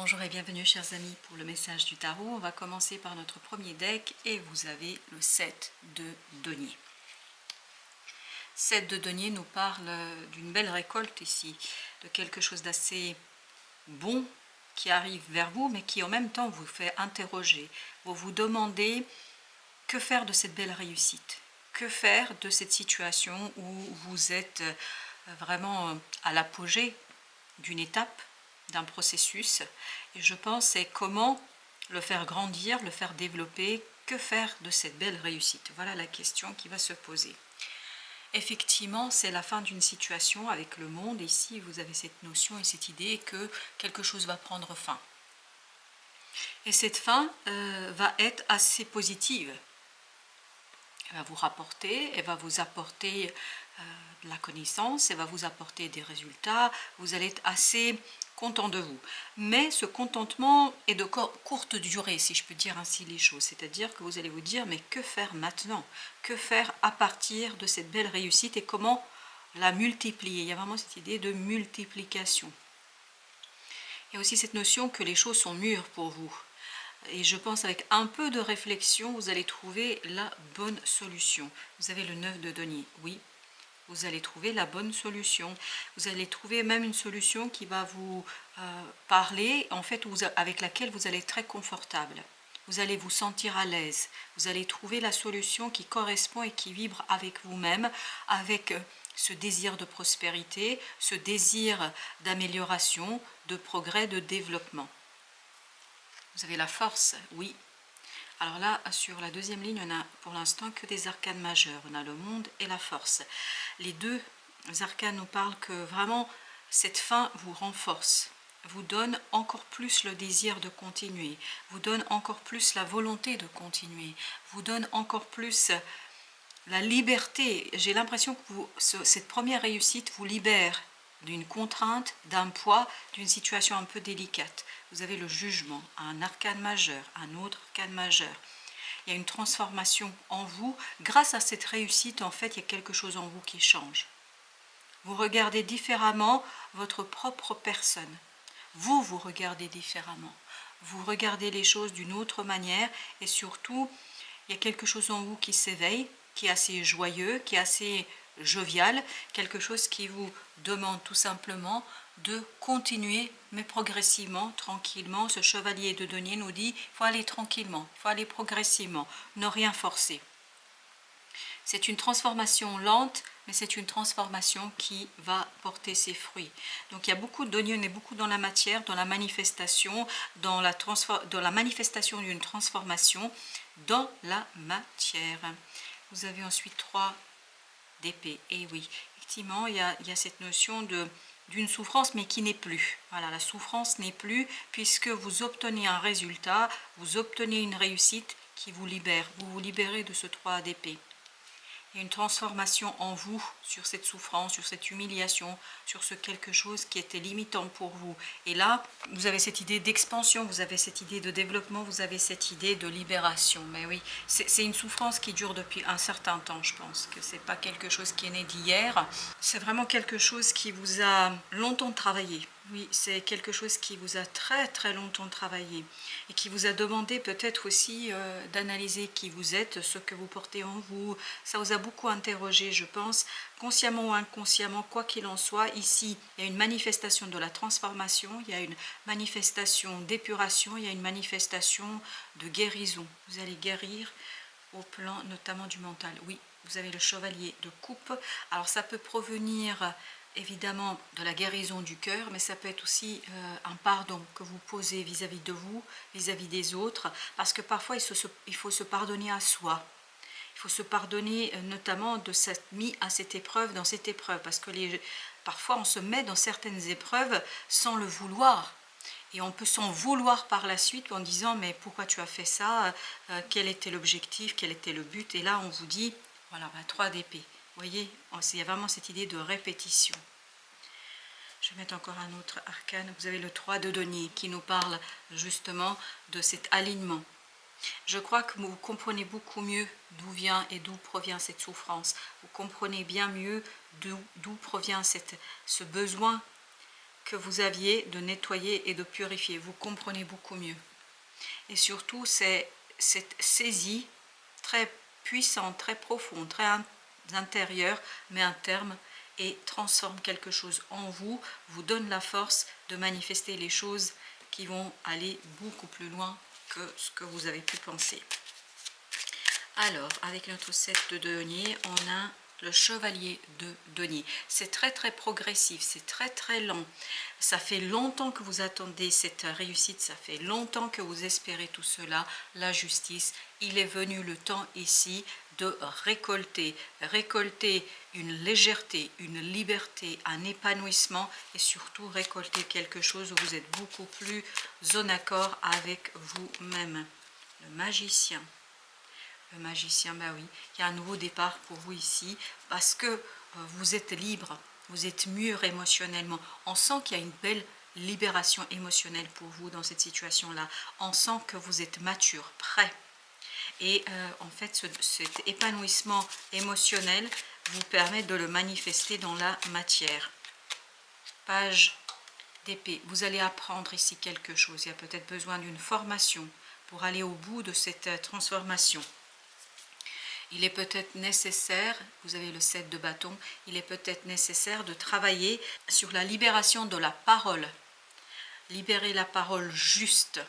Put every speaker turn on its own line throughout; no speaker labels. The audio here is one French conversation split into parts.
Bonjour et bienvenue chers amis pour le message du tarot. On va commencer par notre premier deck et vous avez le 7 de denier. 7 de denier nous parle d'une belle récolte ici, de quelque chose d'assez bon qui arrive vers vous mais qui en même temps vous fait interroger. Vous vous demandez que faire de cette belle réussite, que faire de cette situation où vous êtes vraiment à l'apogée d'une étape, d'un processus, et je pense c'est comment le faire grandir, le faire développer, que faire de cette belle réussite. Voilà la question qui va se poser. Effectivement, c'est la fin d'une situation avec le monde. Ici, vous avez cette notion et cette idée que quelque chose va prendre fin. Et cette fin va être assez positive. Elle va vous rapporter, elle va vous apporter de la connaissance, elle va vous apporter des résultats, vous allez être assez content de vous. Mais ce contentement est de courte durée, si je peux dire ainsi les choses. C'est-à-dire que vous allez vous dire, mais que faire maintenant? Que faire à partir de cette belle réussite et comment la multiplier? Il y a vraiment cette idée de multiplication. Il y a aussi cette notion que les choses sont mûres pour vous. Et je pense avec un peu de réflexion, vous allez trouver la bonne solution. Vous avez le 9 de denier, oui. Vous allez trouver la bonne solution. Vous allez trouver même une solution qui va vous parler, en fait, avec laquelle vous allez être très confortable. Vous allez vous sentir à l'aise. Vous allez trouver la solution qui correspond et qui vibre avec vous-même, avec ce désir de prospérité, ce désir d'amélioration, de progrès, de développement. Vous avez la force, oui. Alors là, sur la deuxième ligne, on a pour l'instant que des arcanes majeures. On a le monde et la force. Les deux arcanes nous parlent que vraiment, cette fin vous renforce, vous donne encore plus le désir de continuer, vous donne encore plus la volonté de continuer, vous donne encore plus la liberté. J'ai l'impression que cette première réussite vous libère d'une contrainte, d'un poids, d'une situation un peu délicate. Vous avez le jugement, un arcane majeur, un autre arcane majeur. Il y a une transformation en vous. Grâce à cette réussite, en fait, il y a quelque chose en vous qui change. Vous regardez différemment votre propre personne. Vous regardez différemment. Vous regardez les choses d'une autre manière et surtout, il y a quelque chose en vous qui s'éveille, qui est assez joyeux, qui est assez jovial, quelque chose qui vous demande tout simplement de continuer, mais progressivement, tranquillement. Ce chevalier de denier nous dit, il faut aller tranquillement, il faut aller progressivement, ne rien forcer. C'est une transformation lente, mais c'est une transformation qui va porter ses fruits. Donc il y a beaucoup de denier, on est beaucoup dans la matière, dans la manifestation, dans la manifestation d'une transformation dans la matière. Vous avez ensuite 3 d'épée. Et oui, effectivement, il y a cette notion d'une souffrance, mais qui n'est plus. Voilà, la souffrance n'est plus, puisque vous obtenez un résultat, vous obtenez une réussite qui vous libère. Vous vous libérez de ce 3 d'épée. Il y a une transformation en vous sur cette souffrance, sur cette humiliation, sur ce quelque chose qui était limitant pour vous. Et là, vous avez cette idée d'expansion, vous avez cette idée de développement, vous avez cette idée de libération. Mais oui, c'est une souffrance qui dure depuis un certain temps, je pense, que ce n'est pas quelque chose qui est né d'hier. C'est vraiment quelque chose qui vous a longtemps travaillé. Oui, c'est quelque chose qui vous a très très longtemps travaillé et qui vous a demandé peut-être aussi d'analyser qui vous êtes, ce que vous portez en vous. Ça vous a beaucoup interrogé, je pense, consciemment ou inconsciemment, quoi qu'il en soit. Ici, il y a une manifestation de la transformation, il y a une manifestation d'épuration, il y a une manifestation de guérison. Vous allez guérir au plan notamment du mental. Oui, vous avez le chevalier de coupe. Alors ça peut provenir évidemment de la guérison du cœur, mais ça peut être aussi un pardon que vous posez vis-à-vis de vous, vis-à-vis des autres, parce que parfois il faut se pardonner à soi. Il faut se pardonner notamment de s'être mis à cette épreuve, dans cette épreuve, parce que parfois on se met dans certaines épreuves sans le vouloir. Et on peut s'en vouloir par la suite en disant mais pourquoi tu as fait ça, quel était l'objectif, quel était le but. Et là on vous dit, voilà, 3 d'épée. Vous voyez, il y a vraiment cette idée de répétition. Je vais mettre encore un autre arcane. Vous avez le 3 de denier qui nous parle justement de cet alignement. Je crois que vous comprenez beaucoup mieux d'où vient et d'où provient cette souffrance. Vous comprenez bien mieux d'où provient ce besoin que vous aviez de nettoyer et de purifier. Vous comprenez beaucoup mieux. Et surtout, c'est cette saisie très puissante, très profonde, très intérieure, met un terme et transforme quelque chose en vous, vous donne la force de manifester les choses qui vont aller beaucoup plus loin que ce que vous avez pu penser. Alors, avec notre set de denier, on a le chevalier de denier. C'est très progressif, c'est très lent. Ça fait longtemps que vous attendez cette réussite, ça fait longtemps que vous espérez tout cela, la justice. Il est venu le temps ici de récolter une légèreté, une liberté, un épanouissement et surtout récolter quelque chose où vous êtes beaucoup plus en accord avec vous-même. Le magicien. Le magicien, bah oui, il y a un nouveau départ pour vous ici parce que vous êtes libre, vous êtes mûr émotionnellement. On sent qu'il y a une belle libération émotionnelle pour vous dans cette situation-là. On sent que vous êtes mature, prêt. Et en fait, cet épanouissement émotionnel vous permet de le manifester dans la matière. Page d'épée. Vous allez apprendre ici quelque chose. Il y a peut-être besoin d'une formation pour aller au bout de cette transformation. Il est peut-être nécessaire, vous avez le 7 de bâton, il est peut-être nécessaire de travailler sur la libération de la parole. Libérer la parole juste,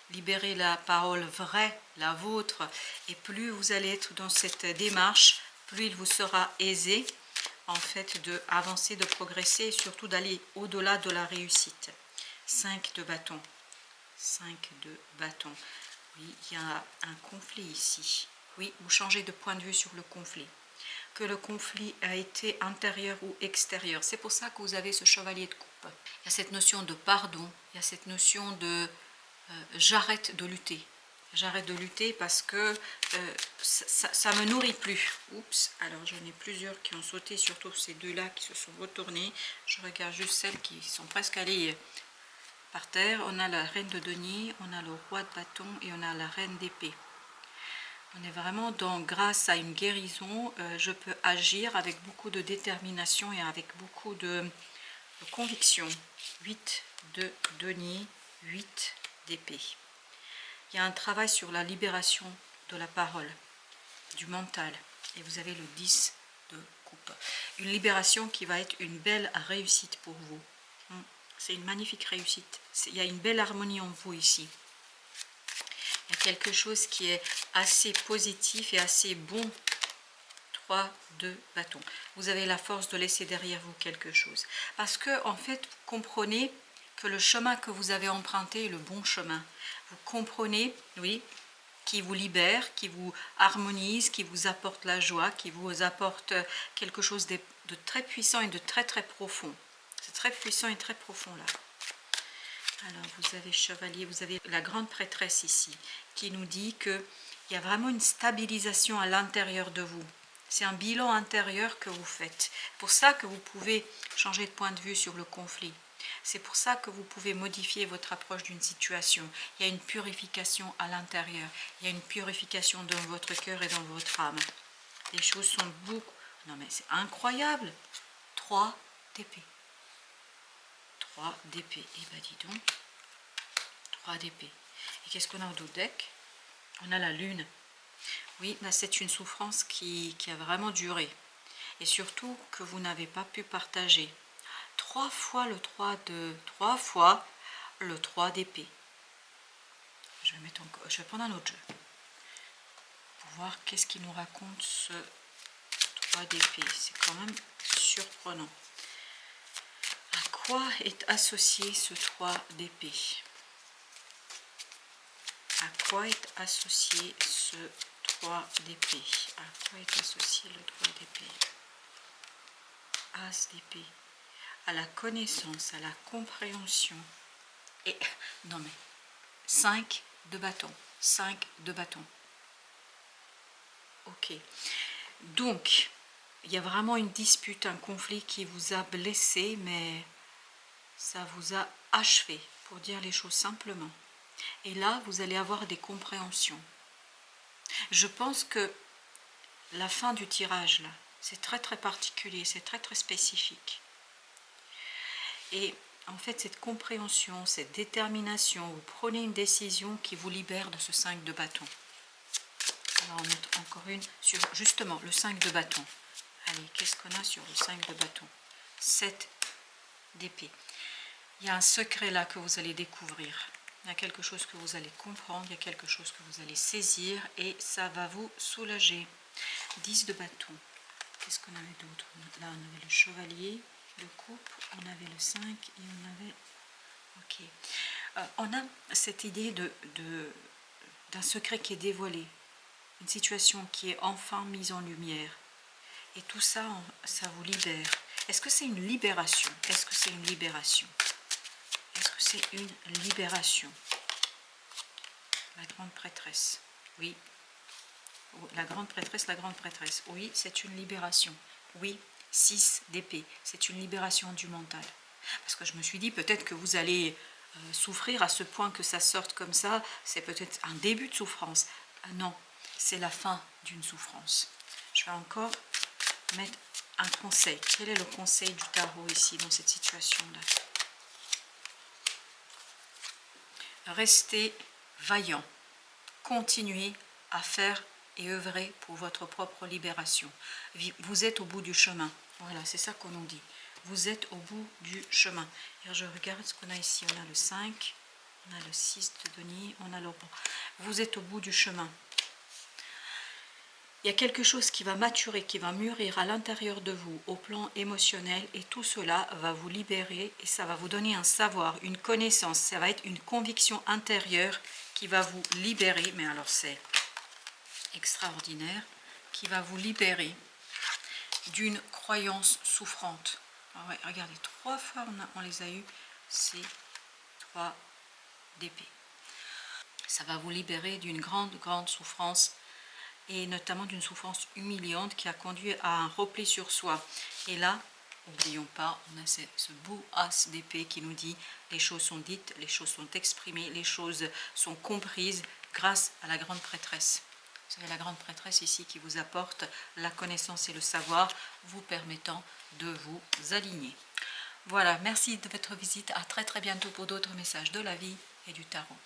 libérer la parole vraie, la vôtre. Et plus vous allez être dans cette démarche, plus il vous sera aisé en fait d'avancer, de progresser et surtout d'aller au-delà de la réussite. 5 de bâton. 5 de bâton. Oui, il y a un conflit ici. Oui, vous changez de point de vue sur le conflit. Que le conflit a été intérieur ou extérieur. C'est pour ça que vous avez ce chevalier de coupe. Il y a cette notion de pardon, il y a cette notion de j'arrête de lutter. J'arrête de lutter parce que ça me nourrit plus. Oups, alors j'en ai plusieurs qui ont sauté, surtout ces deux-là qui se sont retournés. Je regarde juste celles qui sont presque allées par terre. On a la reine de denier, on a le roi de bâton et on a la reine d'épée. On est vraiment dans, grâce à une guérison, je peux agir avec beaucoup de détermination et avec beaucoup de conviction. 8 de denier, 8 d'épée. Il y a un travail sur la libération de la parole, du mental. Et vous avez le 10 de coupe. Une libération qui va être une belle réussite pour vous. C'est une magnifique réussite. Il y a une belle harmonie en vous ici. Il y a quelque chose qui est assez positif et assez bon. 3 de bâton. Vous avez la force de laisser derrière vous quelque chose. Parce que, en fait, vous comprenez que le chemin que vous avez emprunté est le bon chemin. Vous comprenez, oui, qui vous libère, qui vous harmonise, qui vous apporte la joie, qui vous apporte quelque chose de très puissant et de très profond. C'est très puissant et très profond là. Alors vous avez chevalier, vous avez la grande prêtresse ici qui nous dit qu'il y a vraiment une stabilisation à l'intérieur de vous. C'est un bilan intérieur que vous faites. C'est pour ça que vous pouvez changer de point de vue sur le conflit. C'est pour ça que vous pouvez modifier votre approche d'une situation. Il y a une purification à l'intérieur. Il y a une purification dans votre cœur et dans votre âme. Les choses sont beaucoup... Non mais c'est incroyable. 3 d'épée. 3 d'épée. Et ben dis donc. 3 d'épée. Et qu'est-ce qu'on a au dos deck? On a la lune. Oui, bah c'est une souffrance qui a vraiment duré. Et surtout que vous n'avez pas pu partager. 3 fois le 3 d'épée. Je vais prendre un autre jeu. Pour voir qu'est-ce qu'il nous raconte ce 3 d'épée. C'est quand même surprenant. À quoi est associé ce 3 d'épée? À quoi est associé ce 3 d'épée? À quoi est associé le 3 d'épée? As d'épée. À la connaissance, à la compréhension. Et, non mais, 5 de bâton. 5 de bâton. Ok. Donc, il y a vraiment une dispute, un conflit qui vous a blessé, mais ça vous a achevé, pour dire les choses simplement. Et là, vous allez avoir des compréhensions. Je pense que la fin du tirage, là, c'est très particulier, c'est très spécifique. Et en fait, cette compréhension, cette détermination, vous prenez une décision qui vous libère de ce 5 de bâton. On va en mettre encore une sur justement le 5 de bâton. Allez, qu'est-ce qu'on a sur le 5 de bâton? 7 d'épée. Il y a un secret là que vous allez découvrir. Il y a quelque chose que vous allez comprendre, il y a quelque chose que vous allez saisir et ça va vous soulager. 10 de bâton. Qu'est-ce qu'on avait d'autre? Là, on avait le chevalier, le coupe, on avait le 5 et on avait... Ok. On a cette idée d'un secret qui est dévoilé, une situation qui est enfin mise en lumière. Et tout ça, ça vous libère. Est-ce que c'est une libération? Est-ce que c'est une libération? Est-ce que c'est une libération? La grande prêtresse. Oui. La grande prêtresse, la grande prêtresse. Oui, c'est une libération. Oui, 6 d'épée. C'est une libération du mental. Parce que je me suis dit, peut-être que vous allez souffrir à ce point que ça sorte comme ça. C'est peut-être un début de souffrance. Non, c'est la fin d'une souffrance. Je vais encore mettre un conseil. Quel est le conseil du tarot ici, dans cette situation-là? Restez vaillant. Continuez à faire et œuvrer pour votre propre libération. Vous êtes au bout du chemin. Voilà, c'est ça qu'on nous dit. Vous êtes au bout du chemin. Et je regarde ce qu'on a ici. On a le 5, on a le 6 de denier, on a le roi. Vous êtes au bout du chemin. Il y a quelque chose qui va maturer, qui va mûrir à l'intérieur de vous, au plan émotionnel, et tout cela va vous libérer et ça va vous donner un savoir, une connaissance. Ça va être une conviction intérieure qui va vous libérer, mais alors c'est extraordinaire, qui va vous libérer d'une croyance souffrante. Ah ouais, regardez, 3 fois on les a eu, c'est 3 d'épée. Ça va vous libérer d'une grande souffrance, et notamment d'une souffrance humiliante qui a conduit à un repli sur soi. Et là, n'oublions pas, on a ce beau as d'épée qui nous dit les choses sont dites, les choses sont exprimées, les choses sont comprises grâce à la grande prêtresse. Vous savez, la grande prêtresse ici qui vous apporte la connaissance et le savoir, vous permettant de vous aligner. Voilà, merci de votre visite. À très bientôt pour d'autres messages de la vie et du tarot.